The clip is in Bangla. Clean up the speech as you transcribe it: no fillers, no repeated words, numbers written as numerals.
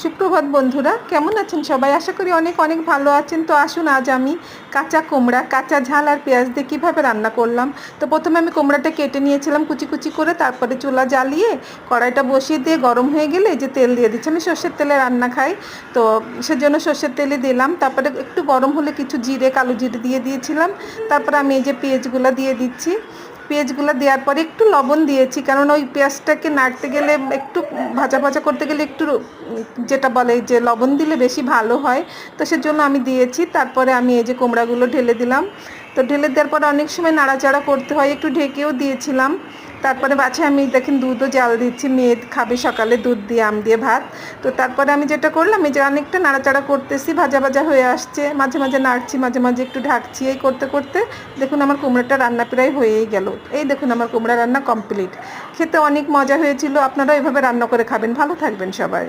সুপ্রভাত বন্ধুরা, কেমন আছেন সবাই? আশা করি অনেক অনেক ভালো আছেন। তো আসুন, আজ আমি কাঁচা কুমড়া, কাঁচা ঝাল আর পেঁয়াজ দিয়ে কীভাবে রান্না করলাম। তো প্রথমে আমি কুমড়াটা কেটে নিয়েছিলাম কুচি কুচি করে, তারপরে চুলা জ্বালিয়ে কড়াইটা বসিয়ে দিয়ে গরম হয়ে গেলে এই যে তেল দিয়ে দিচ্ছি। আমি সর্ষের তেলে রান্না খাই, তো সেজন্য সর্ষের তেলে দিলাম। তারপরে একটু গরম হলে কিছু জিরে, কালো জিরে দিয়ে দিয়েছিলাম। তারপরে আমি এই যে পেঁয়াজগুলো দিয়ে দিচ্ছি। পেঁয়াজগুলো দেওয়ার পরে একটু লবণ দিয়েছি, কারণ ওই পেঁয়াজটাকে নাড়তে গেলে, একটু ভাজা ভাজা করতে গেলে একটু যেটা বলে যে লবণ দিলে বেশি ভালো হয়, তো সেজন্য আমি দিয়েছি। তারপরে আমি এই যে কুমড়াগুলো ঢেলে দিলাম। তো ঢেলে দেওয়ার পরে অনেক সময় নাড়াচাড়া করতে হয়, একটু ঢেকেও দিয়েছিলাম। তারপরে বাছায় আমি দেখেন দুধও জাল দিচ্ছি, মেয়ে খাবে সকালে দুধ দিয়ে আম দিয়ে ভাত। তো তারপরে আমি যেটা করলাম, এই যে অনেকটা নাড়াচাড়া করতেছি, ভাজা ভাজা হয়ে আসছে, মাঝে মাঝে নাড়ছি, মাঝে মাঝে একটু ঢাকছি। এই করতে করতে দেখুন আমার কুমড়োটা রান্না প্রায় হয়েই গেল। এই দেখুন আমার কুমড়া রান্না কমপ্লিট। খেতে অনেক মজা হয়েছিল। আপনারাও এভাবে রান্না করে খাবেন। ভালো থাকবেন সবাই।